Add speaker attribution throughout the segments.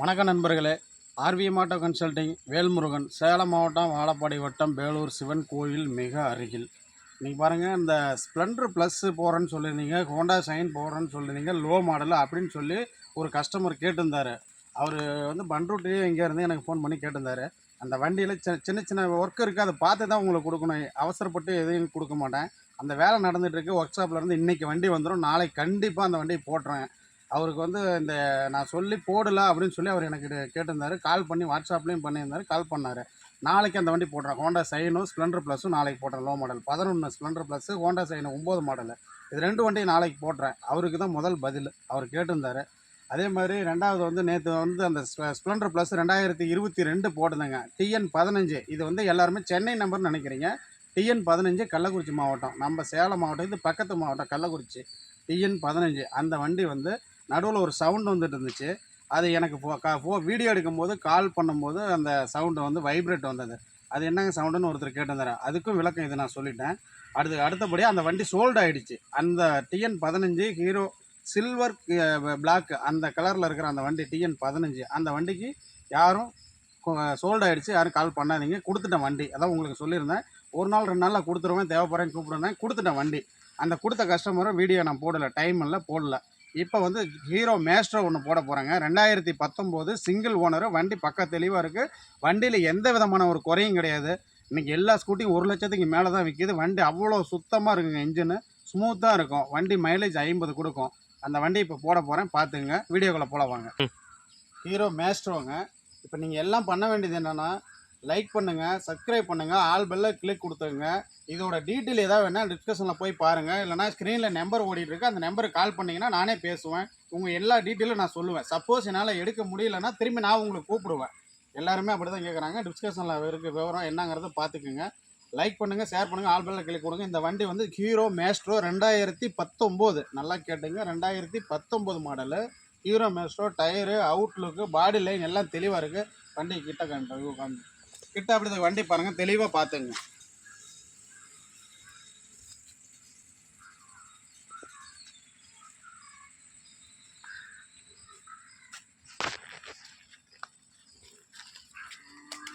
Speaker 1: வணக்கம் நண்பர்களே. ORVM auto consulting, Velmurugan, Salem மாவட்டம் வாழப்பாடி வட்டம் வேலூர் சிவன் கோயில் மிக அருகில். நீங்கள் பாருங்கள், இந்த ஸ்ப்ளெண்டர் ப்ளஸ் போடுறேன்னு சொல்லியிருந்தீங்க, ஹோண்டா ஷைன் போடுறேன்னு சொல்லியிருந்தீங்க, லோ மாடல் அப்படின்னு சொல்லி ஒரு கஸ்டமர் கேட்டிருந்தார். அவர் வந்து பண்ருட்டி இங்கேருந்து எனக்கு ஃபோன் பண்ணி கேட்டிருந்தார். அந்த வண்டியில் சின்ன சின்ன ஒர்க் இருக்குது, அதை பார்த்து தான் உங்களுக்கு கொடுக்கணும். அவசரப்பட்டு எதையும் கொடுக்க மாட்டேன். அந்த வேலை நடந்துகிட்ருக்கு. ஒர்க் ஷாப்லேருந்து இன்றைக்கி வண்டி வந்துடும், நாளைக்கு கண்டிப்பாக அந்த வண்டியை போட்டுறேன். அவருக்கு வந்து இந்த நான் சொல்லி போடலாம் அப்படின்னு சொல்லி அவர் எனக்கு கேட்டிருந்தார். கால் பண்ணி வாட்ஸ்அப்லேயும் பண்ணியிருந்தார், கால் பண்ணார். நாளைக்கு அந்த வண்டி போடுறேன். ஹோண்டா சைனும் ஸ்ப்ளெண்டர் ப்ளஸும் நாளைக்கு போடுறேன். Low model 11 Splendor plus, Honda sign 9 model. இது 2 வண்டியும் நாளைக்கு போடுறேன். அவருக்கு தான் முதல் பதில். அவர் கேட்டிருந்தார். அதே மாதிரி ரெண்டாவது வந்து நேற்று வந்து அந்த ஸ்ப்ளெண்டர் ப்ளஸ் 2022 போட்டுருந்தேங்க. TN15. இது வந்து எல்லாருமே சென்னை நம்பர்னு நினைக்கிறீங்க. TN15 கள்ளக்குறிச்சி மாவட்டம். நம்ம சேலம் மாவட்டம், இது பக்கத்து மாவட்டம் கள்ளக்குறிச்சி. TN15 அந்த வண்டி வந்து நடுவில் ஒரு சவுண்டு வந்துட்டு இருந்துச்சு. அது எனக்கு வீடியோ எடுக்கும்போது கால் பண்ணும்போது அந்த சவுண்டு வந்து வைப்ரேட் வந்தது. அது என்னங்க சவுண்டுன்னு ஒருத்தர் கேட்டிருந்தாரு. அதுக்கும் விளக்கம் இது நான் சொல்லிட்டேன். அடுத்தபடியாக அந்த வண்டி சோல்டு ஆகிடுச்சு. அந்த TN15 ஹீரோ சில்வர் பிளாக் அந்த கலரில் இருக்கிற அந்த வண்டி TN15 அந்த வண்டிக்கு யாரும் சோல்டு ஆகிடுச்சு, யாரும் கால் பண்ணாதீங்க. கொடுத்துட்டேன் வண்டி. அதான் உங்களுக்கு சொல்லியிருந்தேன். ஒரு நாள் 2 நாளில் கொடுத்துருவேன், தேவைப்படுறேன்னு கூப்பிடுறேன். கொடுத்துட்டேன் வண்டி. அந்த கொடுத்த கஸ்டமரும் வீடியோ நான் போடலை, டைம் இல்லை, போடல. இப்போ வந்து ஹீரோ மேஸ்ட்ரோ ஒன்று போட போகிறாங்க. 2019 சிங்கிள் ஓனரு. வண்டி பக்கா தெளிவாக இருக்குது. வண்டியில் எந்த விதமான ஒரு குறையும் கிடையாது. இன்றைக்கி எல்லா ஸ்கூட்டியும் 1 லட்சத்துக்கு மேலே தான் விற்கிது. வண்டி அவ்வளோ சுத்தமாக இருக்குங்க. இன்ஜினு ஸ்மூத்தாக இருக்கும். வண்டி மைலேஜ் 50 கொடுக்கும். அந்த வண்டி இப்போ போட போகிறேன், பார்த்துங்க. வீடியோக்குள்ளே போல வாங்க. ஹீரோ மேஸ்ட்ரோங்க. இப்போ நீங்கள் எல்லாம் பண்ண வேண்டியது என்னென்னா, லைக் பண்ணுங்கள், சப்ஸ்கிரைப் பண்ணுங்கள், ஆல் பெல்ல கிளிக் கொடுத்துங்க. இதோட டீட்டெயில் ஏதாவது வேணால் டிஸ்கஷனில் போய் பாருங்கள். இல்லைனா ஸ்க்ரீனில் நம்பர் ஓடிட்டுருக்கு, அந்த நம்பருக்கு கால் பண்ணிங்கன்னா நானே பேசுவேன். உங்கள் எல்லா டீட்டெயிலும் நான் சொல்லுவேன். சப்போஸ் என்னால் எடுக்க முடியலன்னா திரும்பி நான் உங்களுக்கு கூப்பிடுவேன். எல்லாருமே அப்படி தான் கேட்குறாங்க. டிஸ்கஷனில் இருக்க விவரம் என்னங்கிறத பார்த்துக்குங்க. லைக் பண்ணுங்கள், ஷேர் பண்ணுங்கள், ஆல் பெல்ல கிளிக் கொடுங்க. இந்த வண்டி வந்து ஹீரோ மேஸ்ட்ரோ 2019. நல்லா கேட்டுங்க, 2019 model. Hero maestro. Tyre, outlook, பாடி லைன் எல்லாம் தெளிவாக இருக்குது. வண்டி கிட்ட அப்படி வண்டி பாருங்கள், தெளிவாக பார்த்துங்க.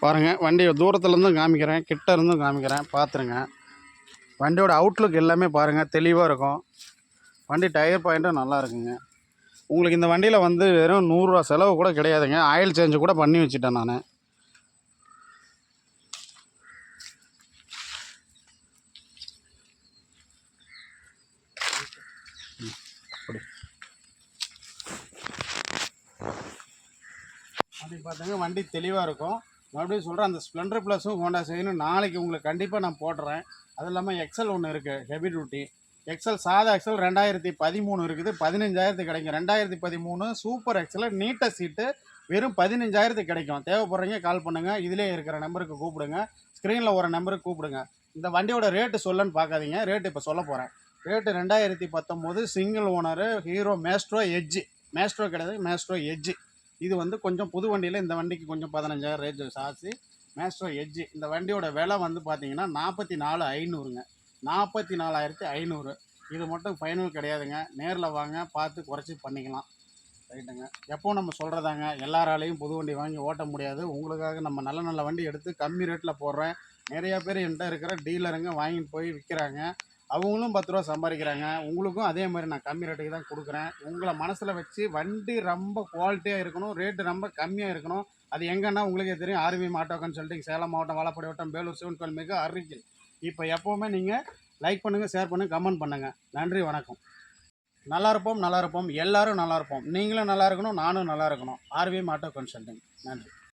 Speaker 1: பாருங்கள், வண்டியை தூரத்துலேருந்தும் காமிக்கிறேன், கிட்ட இருந்தும் காமிக்கிறேன், பார்த்துருங்க. வண்டியோட அவுட்லுக் எல்லாமே பாருங்கள், தெளிவாக இருக்கும். வண்டி டயர் பாயிண்ட்டும் நல்லா இருக்குங்க. உங்களுக்கு இந்த வண்டியில் வந்து வெறும் 100 ரூபா செலவு கூட கிடையாதுங்க. ஆயில் சேஞ்சு கூட பண்ணி வச்சுட்டேன் நான். அப்படி பார்த்துங்க, வண்டி தெளிவாக இருக்கும். மறுபடியும் சொல்கிறேன், அந்த ஸ்ப்ளெண்டர் ப்ளஸும் ஹோண்டா சைனும் நாளைக்கு உங்களுக்கு கண்டிப்பாக நான் போடுறேன். அது இல்லாமல் எக்ஸல் ஒன்று இருக்குது, ஹெவி டியூட்டி எக்ஸல். சாதா எக்ஸல் 2013 இருக்குது, 15,000 கிடைக்கும். 2013 சூப்பர் எக்ஸல் நீட்டாக சீட்டு வெறும் 15,000 கிடைக்கும். தேவைப்படுறீங்க கால் பண்ணுங்கள். இதிலே இருக்கிற நம்பருக்கு கூப்பிடுங்க. ஸ்க்ரீனில் ஒரு நம்பருக்கு கூப்பிடுங்க. இந்த வண்டியோட ரேட்டு சொல்லன்னு பார்க்காதீங்க, ரேட்டு இப்போ சொல்ல போகிறேன். Rate 2019 single owner hero maestro edge. Maestro கிடையாது, மேஸ்ட்ரோ எட்ஜு. இது வந்து கொஞ்சம் புது வண்டியில் இந்த வண்டிக்கு கொஞ்சம் 15,000 ரேட் சார்ஜ். Maestro edge. இந்த வண்டியோட விலை வந்து பார்த்தீங்கன்னா 44,500ங்க. 44,500. இது மட்டும் ஃபைனல் கிடையாதுங்க. நேரில் வாங்க, பார்த்து குறைச்சி பண்ணிக்கலாம். ரைட்டுங்க. எப்போ நம்ம சொல்கிறதாங்க, எல்லாராலையும் புது வண்டி வாங்கி ஓட்ட முடியாது. உங்களுக்காக நம்ம நல்ல நல்ல வண்டி எடுத்து கம்மி ரேட்டில் போடுறேன். நிறையா பேர் என்கிட்ட இருக்கிற டீலருங்க வாங்கிட்டு போய் விற்கிறாங்க. அவங்களும் 10 ரூபா சம்பாதிக்கிறாங்க. உங்களுக்கும் அதே மாதிரி நான் கம்மி ரேட்டுக்கு தான் கொடுக்குறேன். உங்களை மனசில் வச்சு வண்டி ரொம்ப குவாலிட்டியாக இருக்கணும், ரேட்டு ரொம்ப கம்மியாக இருக்கணும். அது எங்கன்னா உங்களுக்கே தெரியும். ஆர்விஎம் ஆட்டோ கன்சல்டிங், சேலம் மாவட்டம் வாழப்பாடி வட்டம் வேலூர் சிவன் கோயில் மிக அருகில். இப்போ எப்போவுமே நீங்கள் லைக் பண்ணுங்கள், ஷேர் பண்ணுங்கள், கமெண்ட் பண்ணுங்கள். நன்றி, வணக்கம். நல்லா இருப்போம், நல்லா இருப்போம், எல்லோரும் நல்லா இருப்போம். நீங்களும் நல்லா இருக்கணும், நானும் நல்லா இருக்கணும். ORVM auto consulting. நன்றி.